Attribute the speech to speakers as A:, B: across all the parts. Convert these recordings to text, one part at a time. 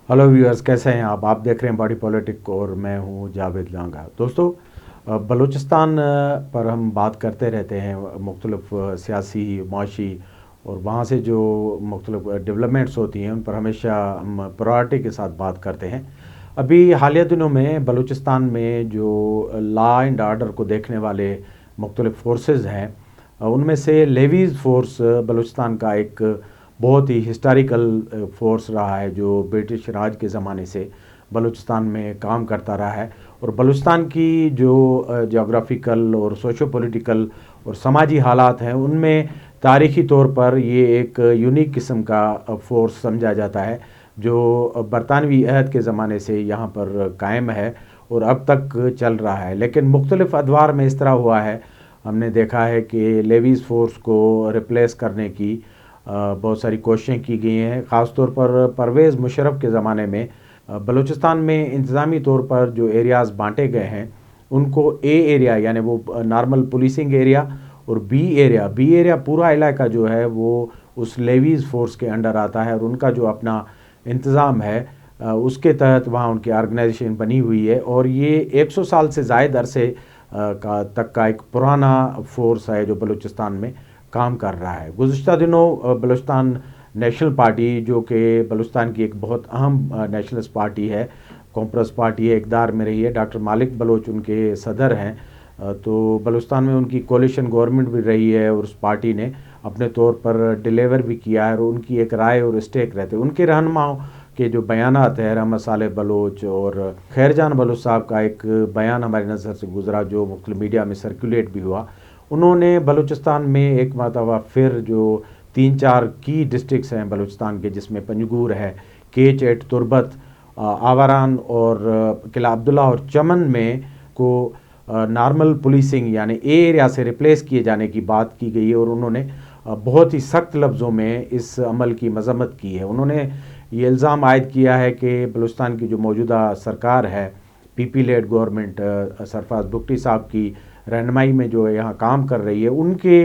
A: Hello viewers, कैसे हैं आप देख रहे हैं बॉडी पॉलिटिक और मैं हूं जावेद लांगा। दोस्तों, बलूचिस्तान पर हम बात करते रहते हैं, मुख्तलिफ सियासी माशी और वहाँ से जो मुख्तलिफ डेवलपमेंट्स होती हैं उन पर हमेशा हम प्रायोरिटी के साथ बात करते हैं। अभी हालिया दिनों में बलूचिस्तान में जो लॉ एंड आर्डर को देखने वाले मुख्तलिफ फोर्सेस हैं, उनमें से लेवीज़ फोर्स बलूचिस्तान का एक बहुत ही हिस्टोरिकल फोर्स रहा है, जो ब्रिटिश राज के ज़माने से बलूचिस्तान में काम करता रहा है। और बलूचिस्तान की जो जोग्राफ़िकल और सोशो पॉलिटिकल और समाजी हालात हैं, उनमें तारीख़ी तौर पर ये एक यूनिक किस्म का फ़ोर्स समझा जाता है, जो बरतानवी अहद के ज़माने से यहाँ पर कायम है और अब तक चल रहा है। लेकिन मुख्तलिफ़ अदवार में इस तरह हुआ है, हमने देखा है कि लेवीज़ फ़ोर्स को रिप्लेस करने की बहुत सारी कोशिशें की गई हैं। ख़ास तौर पर परवेज़ मुशर्रफ के ज़माने में बलूचिस्तान में इंतज़ामी तौर पर जो एरियाज़ बांटे गए हैं, उनको ए एरिया यानी वो नॉर्मल पुलिसिंग एरिया और बी एरिया पूरा इलाका जो है वो उस लेवीज़ फ़ोर्स के अंडर आता है और उनका जो अपना इंतज़ाम है उसके तहत वहाँ उनकी ऑर्गेनाइजेशन बनी हुई है। और ये 100 साल से ज़ायद अरसे तक का एक पुराना फ़ोर्स है जो बलूचिस्तान में काम कर रहा है। गुज़िश्ता दिनों बलूचिस्तान नेशनल पार्टी, जो कि बलूचिस्तान की एक बहुत अहम नेशनलिस्ट पार्टी है, कॉम्प्रेस पार्टी है, इक़्तिदार में रही है। डॉक्टर मालिक बलोच उनके सदर हैं। तो बलूचिस्तान में उनकी कोalition गवर्नमेंट भी रही है और उस पार्टी ने अपने तौर पर डिलीवर भी किया है और उनकी एक राय और स्टेक रहते हैं। उनके रहनुमाओं के जो बयानात है, रहमत सालेह बलोच और खैरजान बलोच साहब का एक बयान हमारी नज़र से गुजरा जो मुख्तलिफ मीडिया में सर्कुलेट भी हुआ। उन्होंने बलूचिस्तान में एक मरतबा फिर जो 3-4 की डिस्ट्रिक्ट्स हैं बलूचिस्तान के, जिसमें पंजगूर है, केच, तुर्बत, आवारान और किला अब्दुल्ला और चमन में को नॉर्मल पुलिसिंग यानी ए एरिया से रिप्लेस किए जाने की बात की गई है और उन्होंने बहुत ही सख्त लफ्ज़ों में इस अमल की मज़म्मत की है। उन्होंने ये इल्ज़ाम आयद किया है कि बलूचिस्तान की जो मौजूदा सरकार है, PP lead government, Sarfaraz Bugti साहब की रहनुमाई में जो यहाँ काम कर रही है, उनके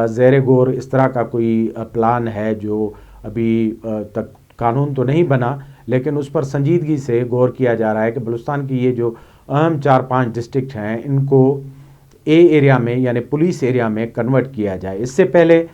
A: ज़ेर गौर इस तरह का कोई प्लान है जो अभी तक कानून तो नहीं बना, लेकिन उस पर संजीदगी से गौर किया जा रहा है कि बलूचिस्तान की ये जो अहम 4-5 डिस्ट्रिक्ट हैं, इनको ए एरिया में यानी पुलिस एरिया में कन्वर्ट किया जाए। इससे पहले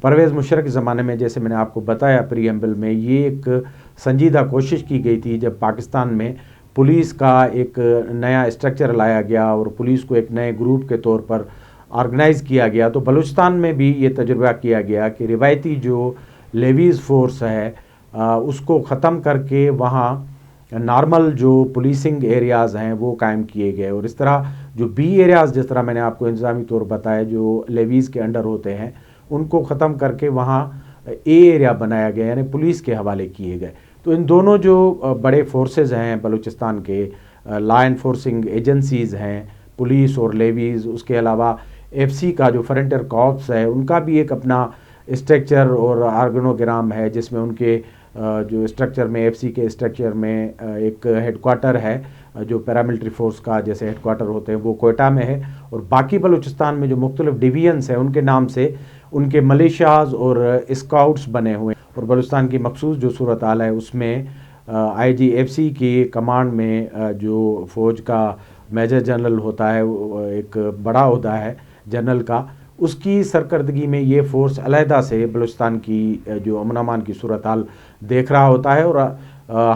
A: परवेज़ मुशर्रफ के ज़माने में, जैसे मैंने आपको बताया प्रीएम्बल में, ये एक संजीदा कोशिश की गई थी जब पाकिस्तान में पुलिस का एक नया स्ट्रक्चर लाया गया और पुलिस को एक नए ग्रुप के तौर पर ऑर्गेनाइज़ किया गया। तो बलूचिस्तान में भी ये तजुर्बा किया गया कि रिवायती जो लेवीज़ फ़ोर्स है उसको ख़त्म करके वहाँ नॉर्मल जो पुलिसिंग एरियाज़ हैं वो कायम किए गए और इस तरह जो बी एरियाज़, जिस तरह मैंने आपको इंतज़ामी तौर बताया, जो लेवीज़ के अंडर होते हैं, उनको ख़त्म करके वहाँ ए एरिया बनाया गया यानी पुलिस के हवाले किए गए। तो इन दोनों जो बड़े फोर्सेस हैं बलूचिस्तान के, लॉ एनफोर्सिंग एजेंसीज़ हैं, पुलिस और लेवीज़, उसके अलावा एफसी का जो फ्रंटियर कॉर्प्स है, उनका भी एक अपना स्ट्रक्चर और ऑर्गेनोग्राम है, जिसमें उनके जो स्ट्रक्चर में, एफसी के स्ट्रक्चर में एक हेडक्वार्टर है जो पैरामिलिट्री फोर्स का जैसे हेडक्वार्टर होते हैं वो कोयटा में है और बाकी बलूचिस्तान में जो मुख्तलिफ डिवीजन्स हैं उनके नाम से उनके मलेशियाज़ और स्काउट्स बने हुए हैं। और बलूचिस्तान की मखसूस जो सूरत हाल है उसमें IGFC की कमांड में जो फ़ौज का मेजर जनरल होता है, एक बड़ा ओहदा है जनरल का, उसकी सरकर्दगी में ये फ़ोर्स अलहदा से बलूचिस्तान की जो अमन अमान की सूरत हाल देख रहा होता है। और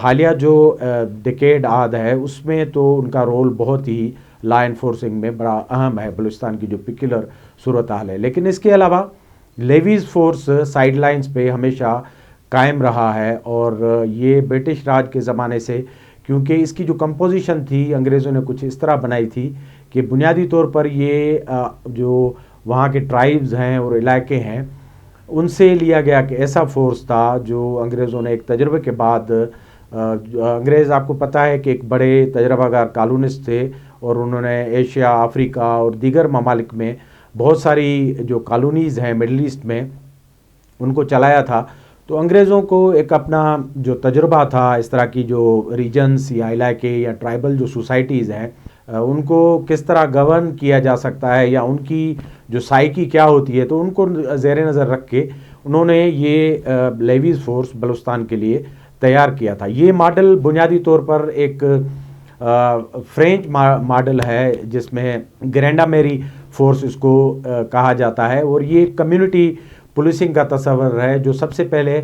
A: हालिया जो डिकेड आद है उसमें तो उनका रोल बहुत ही लॉ एनफोर्सिंग में बड़ा अहम है, बलूचिस्तान की जो पिकुलर सूरत हाल है। लेकिन इसके अलावा लेवीज़ फ़ोर्स साइड लाइन्स पे हमेशा कायम रहा है और ये ब्रिटिश राज के ज़माने से, क्योंकि इसकी जो कंपोजिशन थी अंग्रेज़ों ने कुछ इस तरह बनाई थी कि बुनियादी तौर पर ये जो वहाँ के ट्राइब्स हैं और इलाके हैं उनसे लिया गया कि ऐसा फोर्स था जो अंग्रेज़ों ने एक तजर्बे के बाद, अंग्रेज़ आपको पता है कि एक बड़े तजर्बाकार कॉलोनिस्ट थे और उन्होंने एशिया, अफ्रीका और दीगर ममालिक में बहुत सारी जो कॉलोनीज़ हैं मिडल ईस्ट में उनको चलाया था। तो अंग्रेज़ों को एक अपना जो तजुर्बा था इस तरह की जो रीजन्स या इलाके या ट्राइबल जो सोसाइटीज़ हैं उनको किस तरह गवर्न किया जा सकता है या उनकी जो साइकी क्या होती है, तो उनको ज़ेर नज़र रख के उन्होंने ये लेवीज़ फ़ोर्स बलूचिस्तान के लिए تیار کیا تھا۔ یہ ماڈل بنیادی طور پر ایک فرینچ ماڈل ہے جس میں گرینڈا میری فورس اس کو کہا جاتا ہے، اور یہ کمیونٹی پولیسنگ کا تصور ہے جو سب سے پہلے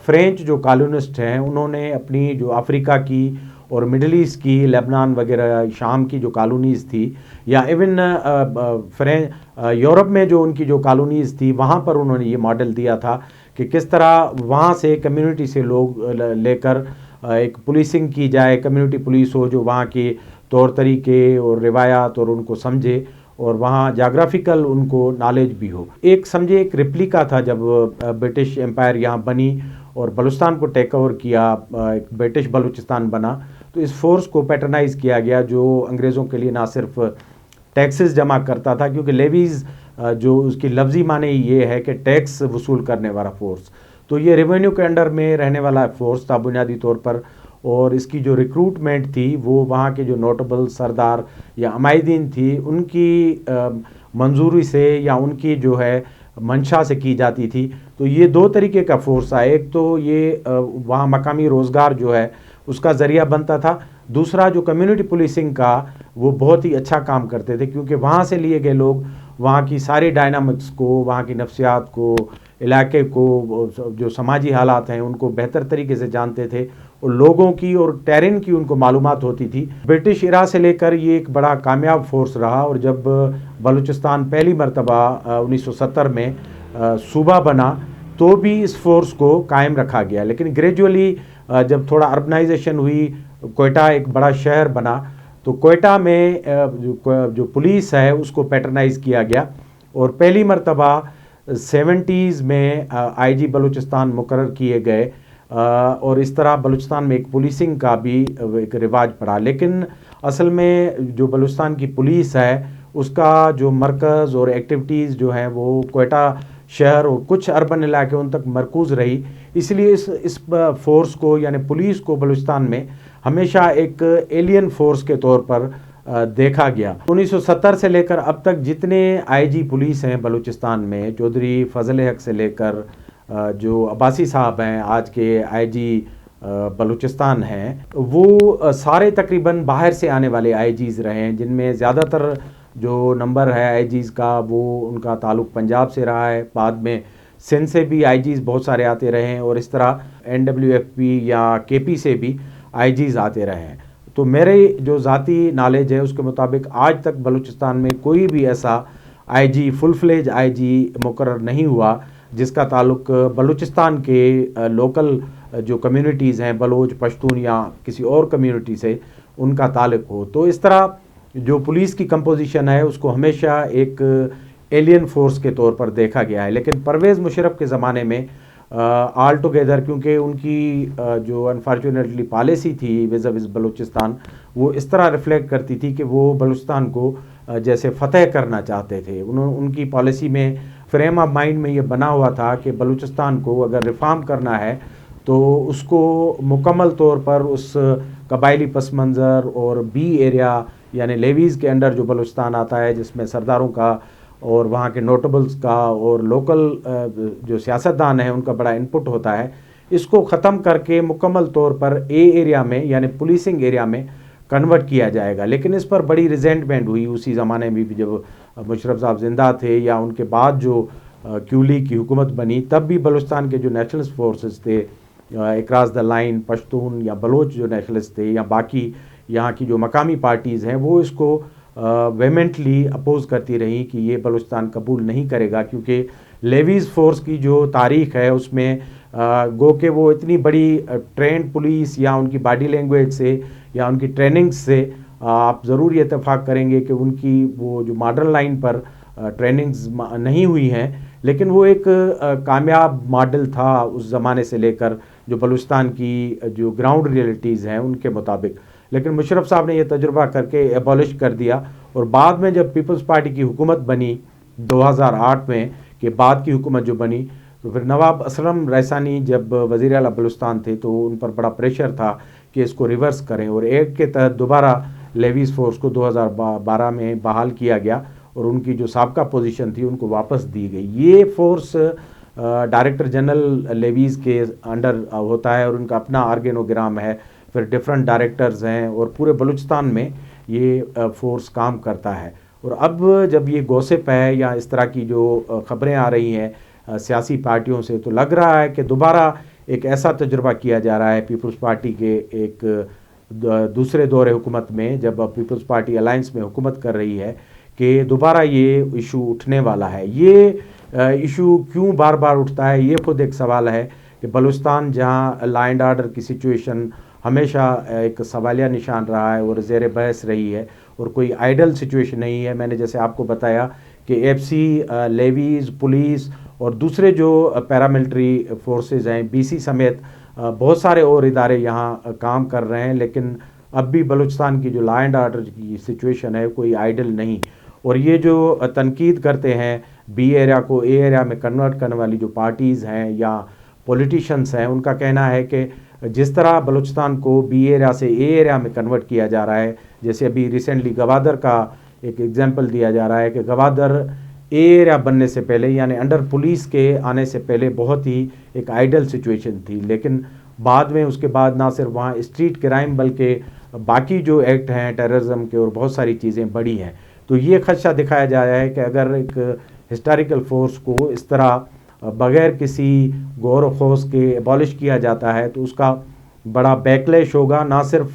A: فرینچ جو کالونسٹ ہیں انہوں نے اپنی جو افریقہ کی اور مڈل ایسٹ کی، لیبنان وغیرہ شام کی جو کالونیز تھی، یا ایون یورپ میں جو ان کی جو کالونیز تھی، وہاں پر انہوں نے یہ ماڈل دیا تھا کہ کس طرح وہاں سے کمیونٹی سے لوگ لے کر ایک پولیسنگ کی جائے، کمیونٹی پولیس ہو جو وہاں کے طور طریقے اور روایات اور ان کو سمجھے، اور وہاں جاگرافیکل ان کو نالج بھی ہو۔ ایک سمجھے ایک ریپلیکا تھا جب برٹش امپائر یہاں بنی اور بلوچستان کو ٹیک اوور کیا، ایک برٹش بلوچستان بنا، تو اس فورس کو پیٹرنائز کیا گیا جو انگریزوں کے لیے نہ صرف ٹیکسز جمع کرتا تھا، کیونکہ لیویز جو اس کی لفظی معنی یہ ہے کہ ٹیکس وصول کرنے والا فورس، تو یہ ریونیو کے انڈر میں رہنے والا فورس تھا بنیادی طور پر، اور اس کی جو ریکروٹمنٹ تھی وہ وہاں کے جو نوٹیبل سردار یا عمائدین تھی ان کی منظوری سے یا ان کی جو ہے منشا سے کی جاتی تھی۔ تو یہ دو طریقے کا فورس ہے، ایک تو یہ وہاں مقامی روزگار جو ہے اس کا ذریعہ بنتا تھا، دوسرا جو کمیونٹی پولیسنگ کا وہ بہت ہی اچھا کام کرتے تھے، کیونکہ وہاں سے لیے گئے لوگ وہاں کی ساری ڈائنامکس کو، وہاں کی نفسیات کو، علاقے کو، جو سماجی حالات ہیں ان کو بہتر طریقے سے جانتے تھے، اور لوگوں کی اور ٹیرن کی ان کو معلومات ہوتی تھی۔ برٹش ایرا سے لے کر یہ ایک بڑا کامیاب فورس رہا، اور جب بلوچستان پہلی مرتبہ 1970 میں صوبہ بنا تو بھی اس فورس کو قائم رکھا گیا، لیکن گریجولی جب تھوڑا اربنائزیشن ہوئی، کوئٹہ ایک بڑا شہر بنا، تو کوئٹہ میں جو پولیس ہے اس کو پیٹرنائز کیا گیا، اور پہلی مرتبہ 70s میں آئی جی بلوچستان مقرر کیے گئے، اور اس طرح بلوچستان میں ایک پولیسنگ کا بھی ایک رواج پڑا۔ لیکن اصل میں جو بلوچستان کی پولیس ہے اس کا جو مرکز اور ایکٹیویٹیز جو ہیں وہ کوئٹہ شہر اور کچھ اربن علاقے ان تک مرکوز رہی، اس لیے اس فورس کو یعنی پولیس کو بلوچستان میں ہمیشہ ایک ایلین فورس کے طور پر دیکھا گیا۔ 1970 سے لے کر اب تک جتنے آئی جی پولیس ہیں بلوچستان میں، چودھری فضل حق سے لے کر جو عباسی صاحب ہیں آج کے آئی جی بلوچستان ہیں، وہ سارے تقریباً باہر سے آنے والے آئی جیز رہے ہیں، جن میں زیادہ تر جو نمبر ہے آئی جیز کا وہ ان کا تعلق پنجاب سے رہا ہے، بعد میں سندھ سے بھی آئی جیز بہت سارے آتے رہے ہیں، اور اس طرح NWFP یا KP سے بھی آئی جیز آتے رہے ہیں۔ تو میرے جو ذاتی نالج ہے اس کے مطابق آج تک بلوچستان میں کوئی بھی ایسا آئی جی فل فلیج آئی جی مقرر نہیں ہوا جس کا تعلق بلوچستان کے لوکل جو کمیونٹیز ہیں، بلوچ، پشتون یا کسی اور کمیونٹی سے ان کا تعلق ہو۔ تو اس طرح جو پولیس کی کمپوزیشن ہے اس کو ہمیشہ ایک ایلین فورس کے طور پر دیکھا گیا ہے، لیکن پرویز مشرف کے زمانے میں آل ٹوگیدر، کیونکہ ان کی جو انفارچونیٹلی پالیسی تھی ویز بلوچستان، وہ اس طرح ریفلیکٹ کرتی تھی کہ وہ بلوچستان کو جیسے فتح کرنا چاہتے تھے۔ ان کی پالیسی میں فریم آف مائنڈ میں یہ بنا ہوا تھا کہ بلوچستان کو اگر ریفارم کرنا ہے تو اس کو مکمل طور پر اس قبائلی پس منظر اور بی ایریا یعنی لیویز کے انڈر جو بلوچستان آتا ہے، جس میں سرداروں کا اور وہاں کے نوٹیبلز کا اور لوکل جو سیاستدان ہیں ان کا بڑا انپٹ ہوتا ہے، اس کو ختم کر کے مکمل طور پر اے ایریا میں یعنی پولیسنگ ایریا میں کنورٹ کیا جائے گا۔ لیکن اس پر بڑی ریزنٹمنٹ ہوئی اسی زمانے میں بھی، جب مشرف صاحب زندہ تھے یا ان کے بعد جو کیولی کی حکومت بنی، تب بھی بلوچستان کے جو نیشنلسٹ فورسز تھے اکراس دا لائن، پشتون یا بلوچ جو نیشنلسٹ تھے یا باقی یہاں کی جو مقامی پارٹیز ہیں، وہ اس کو ویمنٹلی اپوز کرتی رہی کہ یہ بلوچستان قبول نہیں کرے گا، کیونکہ لیویز فورس کی جو تاریخ ہے اس میں گو کہ وہ اتنی بڑی ٹرینڈ پولیس یا ان کی باڈی لینگویج سے یا ان کی ٹریننگ سے آپ ضرور یہ اتفاق کریں گے کہ ان کی وہ جو ماڈرن لائن پر ٹریننگز نہیں ہوئی ہیں، لیکن وہ ایک کامیاب ماڈل تھا اس زمانے سے لے کر جو بلوچستان کی جو گراؤنڈ ریئلٹیز ہیں ان کے مطابق۔ لیکن مشرف صاحب نے یہ تجربہ کر کے ایبولش کر دیا، اور بعد میں جب پیپلز پارٹی کی حکومت بنی 2008 میں کہ بعد کی حکومت جو بنی، تو پھر نواب اسلم ریسانی جب وزیر اعلیٰ بلوچستان تھے تو ان پر بڑا پریشر تھا کہ اس کو ریورس کریں، اور ایک کے تحت دوبارہ لیویز فورس کو 2012 میں بحال کیا گیا، اور ان کی جو سابقہ پوزیشن تھی ان کو واپس دی گئی۔ یہ فورس डायरेक्टर जनरल लेवीज़ के अंडर होता है और उनका अपना ऑर्गेनोग्राम है, फिर डिफरेंट डायरेक्टर्स हैं और पूरे बलूचिस्तान में ये फोर्स काम करता है। और अब जब ये गॉसिप है या इस तरह की जो ख़बरें आ रही हैं सियासी पार्टियों से, तो लग रहा है कि दोबारा एक ऐसा तजुर्बा किया जा रहा है पीपल्स पार्टी के एक दूसरे दौरे हुकूमत में, जब पीपल्स पार्टी अलायंस में हुकूमत कर रही है, कि दोबारा ये इशू उठने वाला है। ये इशू क्यों बार बार उठता है, ये खुद एक सवाल है कि बलूचिस्तान जहाँ लॉ एंड ऑर्डर की सिचुएशन हमेशा एक सवालिया निशान रहा है और ज़ेर बहस रही है और कोई आइडल सिचुएशन नहीं है। मैंने जैसे आपको बताया कि एफसी, लेवीज़, पुलिस और दूसरे जो पैरामिलिट्री फोर्सेस हैं, बीसी समेत बहुत सारे और इदारे यहाँ काम कर रहे हैं, लेकिन अब भी बलूचिस्तान की जो लॉ एंड ऑर्डर की सिचुएशन है कोई आइडल नहीं। और ये जो तनकीद करते हैं बी एरिया को ए एरिया में कन्वर्ट करने वाली जो पार्टीज़ हैं या पॉलिटिशियंस हैं, उनका कहना है कि जिस तरह बलूचिस्तान को बी एरिया से ए एरिया में कन्वर्ट किया जा रहा है, जैसे अभी रिसेंटली गवादर का एक एग्जांपल दिया जा रहा है कि गवादर ए एरिया बनने से पहले यानी अंडर पुलिस के आने से पहले बहुत ही एक आइडल सिचुएशन थी, लेकिन बाद में उसके बाद ना सिर्फ वहाँ स्ट्रीट क्राइम बल्कि बाकी जो एक्ट हैं टेररिज्म के और बहुत सारी चीज़ें बढ़ी हैं। तो ये खदशा दिखाया जा रहा है कि अगर एक हिस्टोरिकल फोर्स को इस तरह बग़ैर किसी गौर व खौस के एबॉलिश किया जाता है तो उसका बड़ा बैकलैश होगा। ना सिर्फ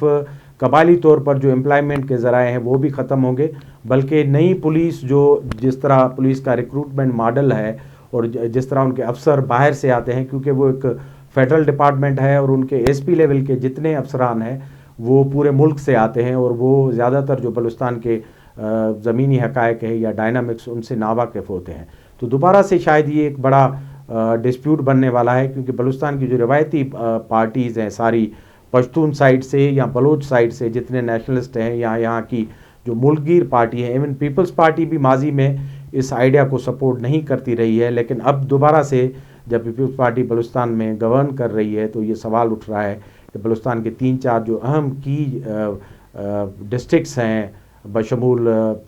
A: कबायली तौर पर जो एम्प्लॉयमेंट के ज़राए हैं वो भी ख़त्म होंगे, बल्कि नई पुलिस जो जिस तरह पुलिस का रिक्रूटमेंट मॉडल है और जिस तरह उनके अफसर बाहर से आते हैं, क्योंकि वो एक फेडरल डिपार्टमेंट है और उनके एसपी लेवल के जितने अफसरान हैं वो पूरे मुल्क से आते हैं और वो ज़्यादातर जो बलूचिस्तान के ज़मीनी हक़ाइक़ है या डायनामिक्स उनसे नावाकिफ़ होते हैं। तो दोबारा से शायद ये एक बड़ा डिस्प्यूट बनने वाला है, क्योंकि बलूचिस्तान की जो रिवायती पार्टीज़ हैं सारी पश्तून साइड से या बलोच साइड से जितने नेशनलिस्ट हैं या यहाँ की जो मुल्कगीर पार्टी है, इवन पीपल्स पार्टी भी माजी में इस आइडिया को सपोर्ट नहीं करती रही है, लेकिन अब दोबारा से जब पीपल्स पार्टी बलूचिस्तान में गवर्न कर रही है तो ये सवाल उठ रहा है कि बलूचिस्तान के 3-4 जो अहम की डिस्ट्रिक्ट्स हैं बशमूल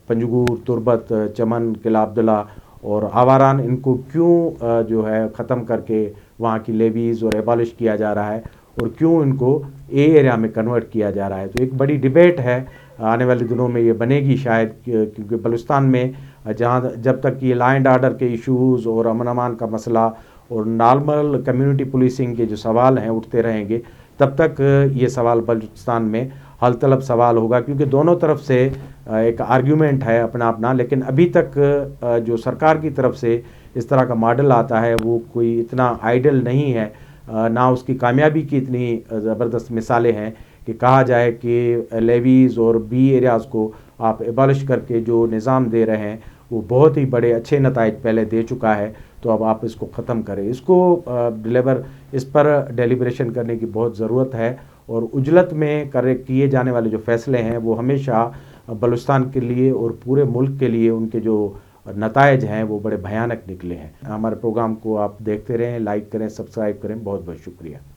A: पंजगूर, तुर्बत, चमन, किला अब्दुल्ला और आवारान, इनको क्यों जो है ख़त्म करके वहाँ की लेवीज़ और एबॉलिश किया जा रहा है और क्यों इनको ए एरिया में कन्वर्ट किया जा रहा है। तो एक बड़ी डिबेट है, आने वाले दिनों में ये बनेगी शायद, क्योंकि बलूचिस्तान में जहाँ जब तक ये लॉ एंड ऑर्डर के इश्यूज़ और अमन अमान का मसला और नॉर्मल कम्युनिटी पुलिसिंग के जो सवाल हैं उठते रहेंगे, तब तक ये सवाल बलूचिस्तान में हल तलब सवाल होगा, क्योंकि दोनों तरफ से एक आर्ग्यूमेंट है अपना अपना। लेकिन अभी तक जो सरकार की तरफ से इस तरह का मॉडल आता है वो कोई इतना आइडल नहीं है, ना उसकी कामयाबी की इतनी ज़बरदस्त मिसालें हैं कि कहा जाए कि लेवीज़ और बी एरियाज़ को आप एबॉलिश करके जो निज़ाम दे रहे हैं वो बहुत ही बड़े अच्छे नताइज पहले दे चुका है, तो अब आप इसको ख़त्म करें। इसको इस पर डेलिब्रेशन करने की बहुत ज़रूरत है और उजलत में किए जाने वाले जो फ़ैसले हैं वो हमेशा बलूचिस्तान के लिए और पूरे मुल्क के लिए उनके जो नताइज हैं वो बड़े भयानक निकले हैं। हमारे प्रोग्राम को आप देखते रहें, लाइक करें, सब्सक्राइब करें। बहुत बहुत शुक्रिया।